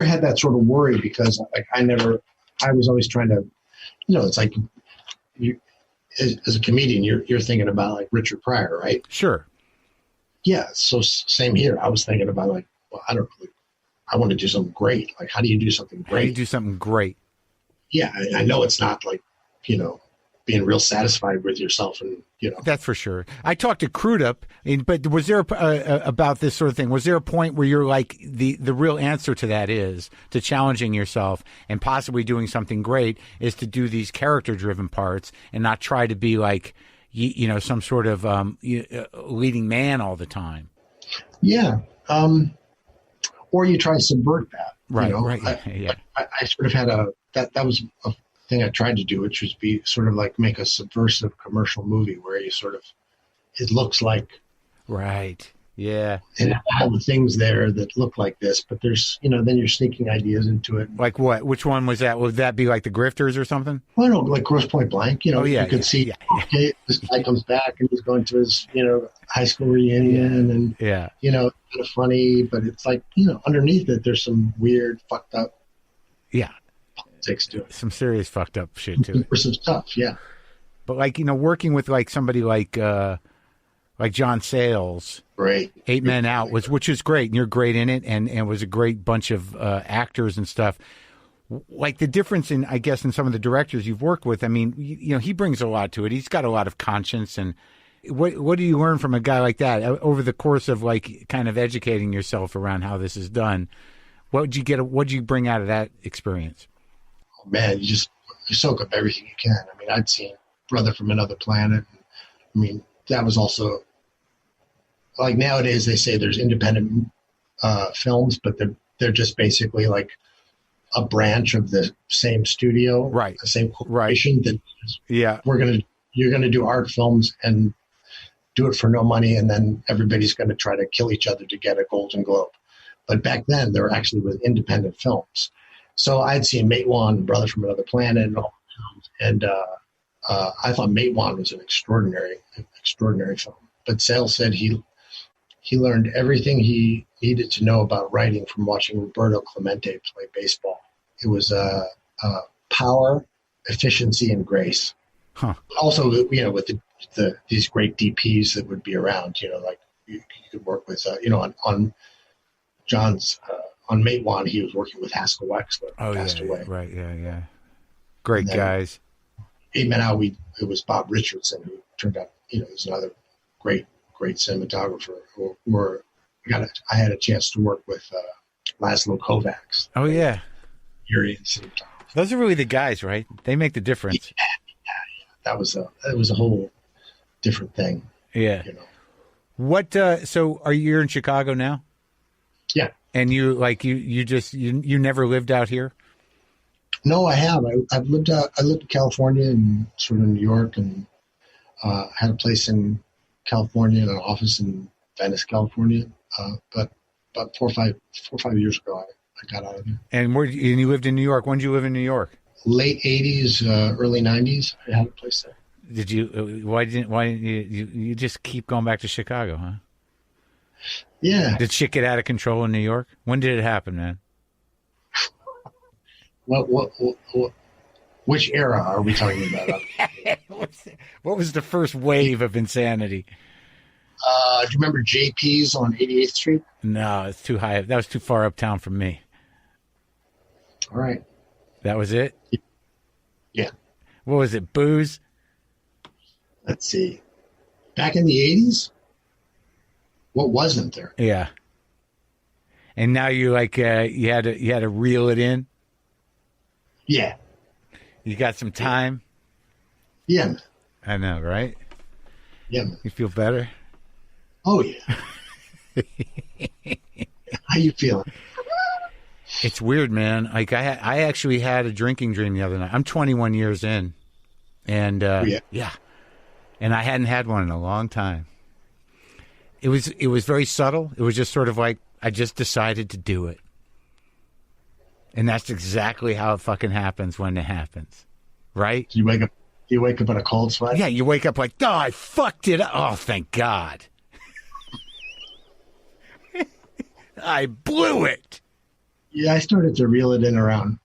had that sort of worry because I was always trying to, it's like you, as a comedian, you're thinking about like Richard Pryor, right? Sure. Yeah. So same here. I was thinking about like, well, I want to do something great. Like, how do you do something great? How do you do something great? Yeah. I know it's not like, being real satisfied with yourself and, That's for sure. I talked to Crudup, but was there about this sort of thing? Was there a point where you're like the real answer to that is to challenging yourself and possibly doing something great is to do these character driven parts and not try to be like some sort of leading man all the time. Yeah. Or you try to subvert that. Right. Right. Yeah. I sort of had that was a thing I tried to do, which was be sort of like make a subversive commercial movie where you sort of, it looks like, right. Yeah. And all the things there that look like this, but there's, then you're sneaking ideas into it. Like what? Which one was that? Would that be like The Grifters or something? Well, no, like Grosse Pointe Blank, you could see, okay, this guy comes back and he's going to his, high school reunion and, kind of funny, but it's like, underneath it, there's some weird, fucked up. Yeah. Politics to it. Some serious fucked up shit to it. Some stuff, yeah. But like, working with like somebody like John Sayles, right? 8 Men Out which is great, and you're great in it, and it was a great bunch of actors and stuff. Like the difference in, I guess, in some of the directors you've worked with. I mean, he brings a lot to it. He's got a lot of conscience, and what do you learn from a guy like that over the course of like kind of educating yourself around how this is done? What did you bring out of that experience? Oh, man, you soak up everything you can. I mean, I'd seen Brother from Another Planet. I mean, that was also like nowadays they say there's independent films, but they're just basically like a branch of the same studio, right? The same corporation. Right. That you're gonna do art films and do it for no money, and then everybody's gonna try to kill each other to get a Golden Globe. But back then, there actually was independent films. So I'd seen Matewan, Brother from Another Planet, and all films, and I thought Matewan was an extraordinary film. But Sayles said he learned everything he needed to know about writing from watching Roberto Clemente play baseball. It was power, efficiency, and grace. Huh. Also, with these great DPs that would be around, like you could work with, on John's. On Matewan, he was working with Haskell Wexler, who passed away. Right, yeah. Great guys. 8 Men Out, it was Bob Richardson, who turned out, is another great cinematographer. I had a chance to work with Laszlo Kovacs. Oh, yeah. Cinematographer. Those are really the guys, right? They make the difference. Yeah. That was a whole different thing. Yeah. What, so you're in Chicago now? Yeah. And you never lived out here? No, I have. I lived in California and sort of New York, and had a place in California and an office in Venice, California. But about 4 or 5 years ago, I got out of there. And you lived in New York. When did you live in New York? Late 80s, early 90s. I had a place there. Did you? Why didn't you just keep going back to Chicago, huh? Yeah. Did shit get out of control in New York? When did it happen, man? Which era are we talking about? What was the first wave of insanity? Do you remember JP's on 88th Street? No, it's too high. That was too far uptown from me. All right. That was it? Yeah. What was it, booze? Let's see. Back in the 80s? What wasn't there? Yeah. And now you you had to reel it in? Yeah. You got some time? Yeah, man. I know, right? Yeah, man. You feel better? Oh, yeah. How you feeling? It's weird, man. Like I actually had a drinking dream the other night. I'm 21 years in. And yeah. And I hadn't had one in a long time. It was very subtle. It was just sort of like I just decided to do it. And that's exactly how it fucking happens when it happens. Right? You wake up in a cold sweat? Yeah, you wake up like, oh, I fucked it up. Oh, thank God. I blew it. Yeah, I started to reel it in around,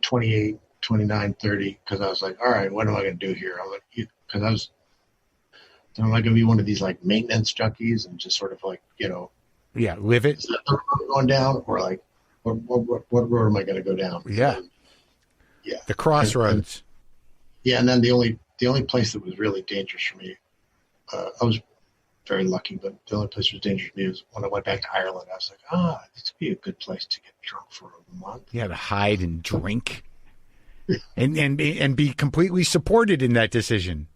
28, 29, 30, because I was like, all right, what am I going to do here? Because am I going to be one of these like maintenance junkies and just sort of like, Yeah, live it. is that the road going down, or like, what road am I going to go down? Yeah. And then, yeah. The crossroads. And then the only place that was really dangerous for me, I was very lucky, but the only place that was dangerous for me was when I went back to Ireland. I was like, this would be a good place to get drunk for a month. Yeah, to hide and drink, and be completely supported in that decision.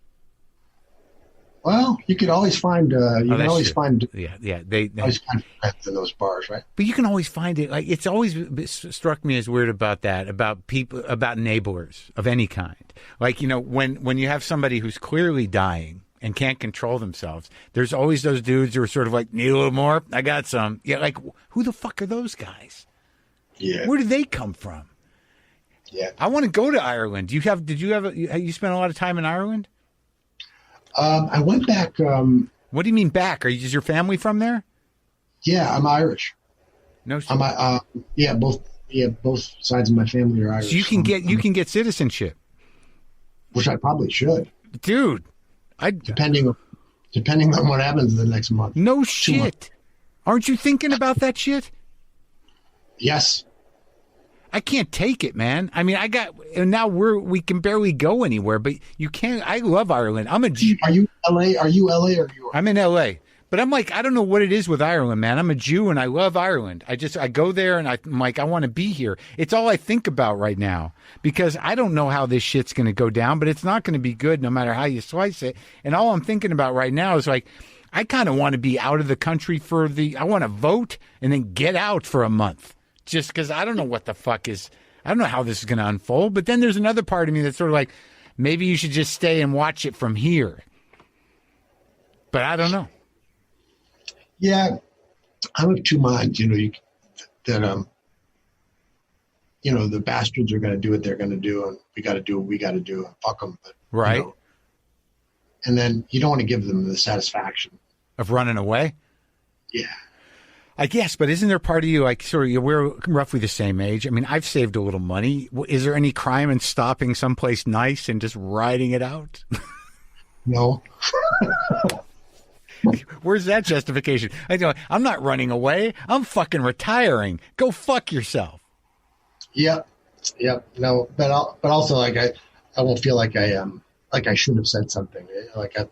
Well, you could always find. They always find friends in those bars, right? But you can always find it. Like, it's always struck me as weird about that, about people, about enablers of any kind. Like, when you have somebody who's clearly dying and can't control themselves, there's always those dudes who are sort of like, need a little more? I got some. Yeah, like, who the fuck are those guys? Yeah. Where do they come from? Yeah. I want to go to Ireland. You spent a lot of time in Ireland? I went back. What do you mean back? Is your family from there? Yeah, I'm Irish. No, both sides of my family are Irish. So you can get citizenship, which I probably should, dude. Depending on what happens the next month. No shit. Aren't you thinking about that shit? Yes. I can't take it, man. I mean, now we can barely go anywhere, but you can't. I love Ireland. I'm a Jew. Are you LA? Are you LA or you? I'm in LA, but I'm like, I don't know what it is with Ireland, man. I'm a Jew and I love Ireland. I go there and I'm like, I want to be here. It's all I think about right now because I don't know how this shit's going to go down, but it's not going to be good no matter how you slice it. And all I'm thinking about right now is like, I kind of want to be out of the country I want to vote and then get out for a month. Just because I don't know what the fuck I don't know how this is going to unfold. But then there's another part of me that's sort of like, maybe you should just stay and watch it from here. But I don't know. Yeah, I'm of two minds. The bastards are going to do what they're going to do, and we got to do what we got to do, and fuck them. But, right. And then you don't want to give them the satisfaction of running away. Yeah. I guess, but isn't there part of you, like, we're roughly the same age? I mean, I've saved a little money. Is there any crime in stopping someplace nice and just riding it out? No. Where's that justification? I'm not running away. I'm fucking retiring. Go fuck yourself. Yep. No, but also, like, I won't feel like I should have said something. Like, I've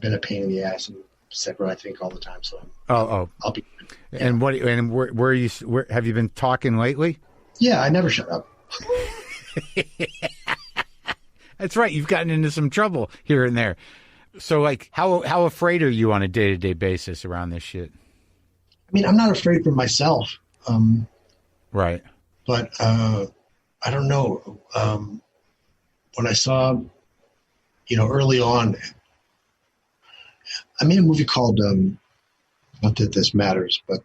been a pain in the ass and said what I think all the time. So I'll be. Yeah. And where have you been talking lately? Yeah, I never shut up. That's right. You've gotten into some trouble here and there. So, like, how afraid are you on a day-to-day basis around this shit? I mean, I'm not afraid for myself. Right. But I don't know. When I saw, early on, I made a movie called, not that this matters, but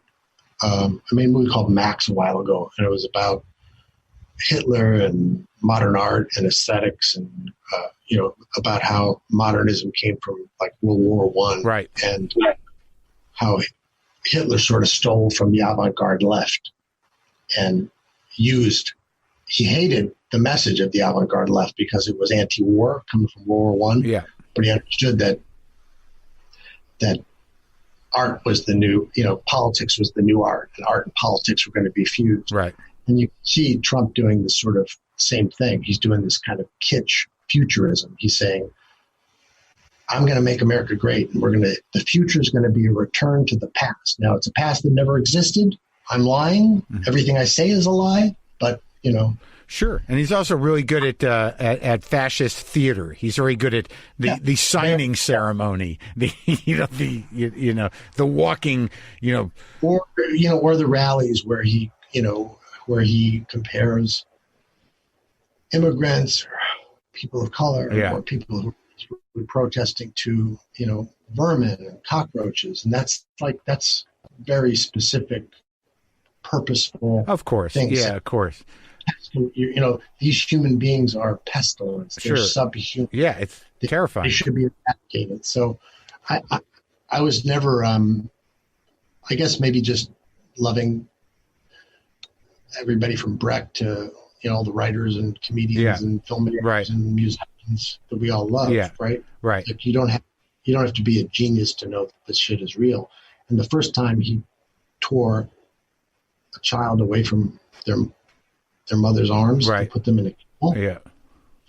I made a movie called Max a while ago, and it was about Hitler and modern art and aesthetics, and about how modernism came from like World War I, right? And how Hitler sort of stole from the avant-garde left and he hated the message of the avant-garde left because it was anti-war coming from World War I. Yeah, but he understood that art was the new, politics was the new art, and art and politics were going to be fused. Right. And you see Trump doing this sort of same thing. He's doing this kind of kitsch futurism. He's saying, I'm going to make America great, and the future is going to be a return to the past. Now, it's a past that never existed. I'm lying. Mm-hmm. Everything I say is a lie, but, Sure, and he's also really good at fascist theater. He's very good at the signing ceremony, the walking, or the rallies where he compares immigrants, or people of color, or people who are protesting to vermin and cockroaches, and that's very specific, purposeful. Of course, things. Yeah, of course. These human beings are pestilence. They're subhuman. Yeah, it's terrifying. They should be eradicated. So I was never, I guess maybe just loving everybody from Brecht to, all the writers and comedians and filmmakers and musicians that we all love, right? Right. Like you don't have to be a genius to know that this shit is real. And the first time he tore a child away from their mother's arms and put them in a kennel,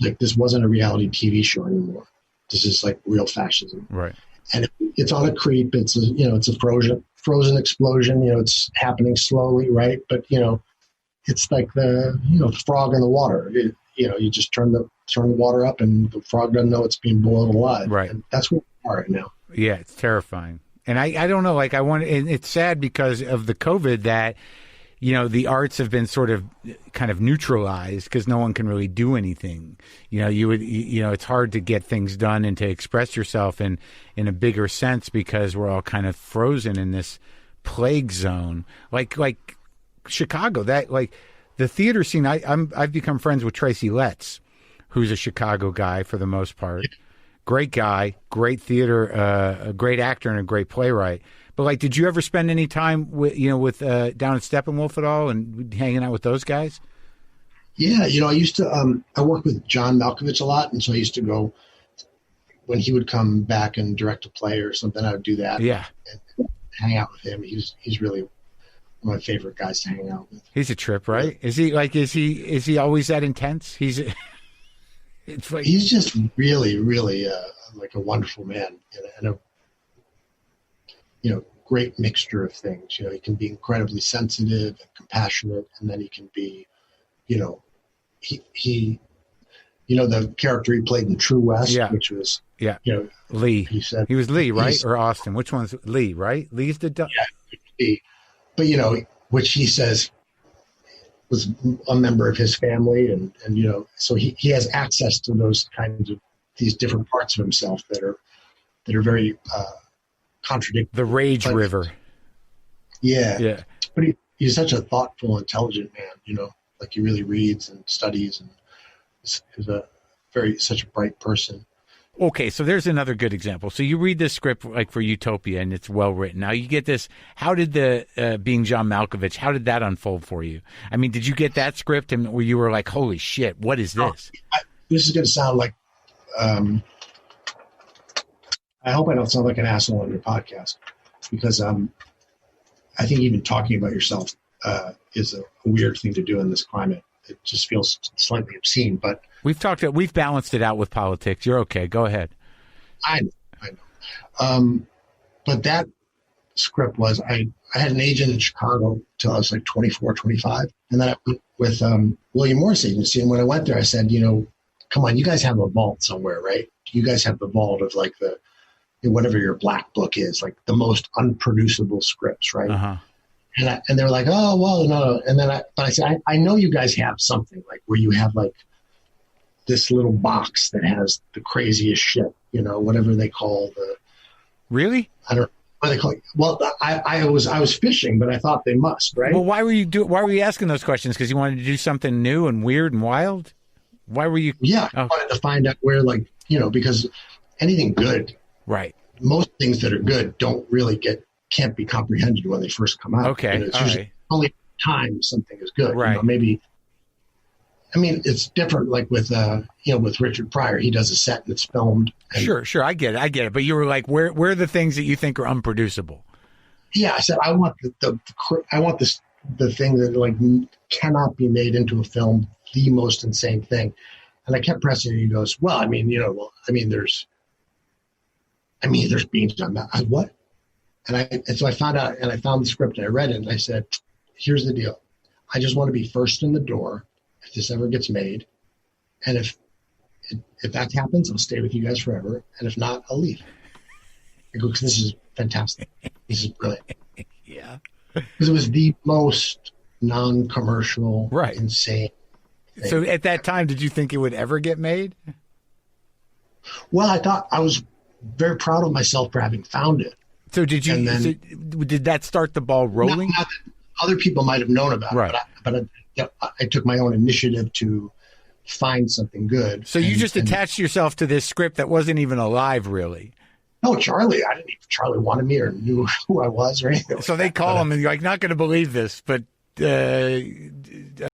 like this wasn't a reality TV show anymore. This is like real fascism. Right. And it's on a creep. It's a frozen explosion. It's happening slowly, right? But it's like the frog in the water. You just turn the water up, and the frog doesn't know it's being boiled alive. Right. And that's where we are right now. Yeah, it's terrifying. And I don't know. Like and it's sad because of the COVID that the arts have been sort of kind of neutralized because no one can really do anything. It's hard to get things done and to express yourself in a bigger sense because we're all kind of frozen in this plague zone. Like Chicago, that like the theater scene. I've become friends with Tracy Letts, who's a Chicago guy for the most part. Great guy, great theater, a great actor, and a great playwright. But like, did you ever spend any time with down at Steppenwolf at all and hanging out with those guys? Yeah, I used to. I worked with John Malkovich a lot, and so I used to go when he would come back and direct a play or something. I would do that. Yeah, and hang out with him. He's really one of my favorite guys to hang out with. He's a trip, right? Is he always that intense? It's like he's just really, really like a wonderful man and a great mixture of things. He can be incredibly sensitive and compassionate, and then he can be, he the character he played in True West, which was Lee. He said he was Lee, right? Or Austin? Which one's Lee? Right? Lee's the Lee. But which he says was a member of his family, and so he has access to those kinds of these different parts of himself that are very contradictory. The rage river. Yeah. But he's such a thoughtful, intelligent man. Like he really reads and studies, and is such a bright person. Okay, so there's another good example. So you read this script like for Utopia, and it's well written. Now you get this. How did the being John Malkovich? How did that unfold for you? I mean, did you get that script and where you were like, "Holy shit, what is this?" This is going to sound like. I hope I don't sound like an asshole on your podcast, because I think even talking about yourself is a weird thing to do in this climate. It just feels slightly obscene, but we've balanced it out with politics. You're okay. Go ahead. I know. But that script was, I had an agent in Chicago till I was like 24, 25. And then I went with William Morris Agency. And when I went there, I said, come on, you guys have a vault somewhere, right? You guys have the vault of like whatever your black book is, like the most unproducible scripts, right? Uh-huh. And they were like, oh, well, no. And then I said, I know you guys have something like where you have like this little box that has the craziest shit, whatever they call the. Really? I don't know what they call it. Well, I was fishing, but I thought they must, right? Well, why were you asking those questions? Because you wanted to do something new and weird and wild? Why were you? Yeah, I wanted to find out where, like, because anything good. Right. Most things that are good can't be comprehended when they first come out. Okay. It's usually only time something is good. Right. Maybe. I mean, it's different. Like with with Richard Pryor, he does a set and it's filmed. And, sure, I get it. But you were like, where are the things that you think are unproducible? Yeah, I said I want the thing that like cannot be made into a film, the most insane thing. And I kept pressing, and he goes, well, there's beans on that. What? And so I found out, and I found the script, and I read it, and I said, here's the deal. I just want to be first in the door if this ever gets made. And if that happens, I'll stay with you guys forever. And if not, I'll leave. I go, because this is fantastic. This is brilliant. Yeah. Because it was the most non-commercial, insane thing. So at that time, did you think it would ever get made? Well, I thought I was very proud of myself for having found it. So did you? Did that start the ball rolling? Not that other people might have known about it, but I took my own initiative to find something good. So you just attached yourself to this script that wasn't even alive, really. No, Charlie. Charlie wanted me or knew who I was or anything. So they call him and you're like, not going to believe this, but uh,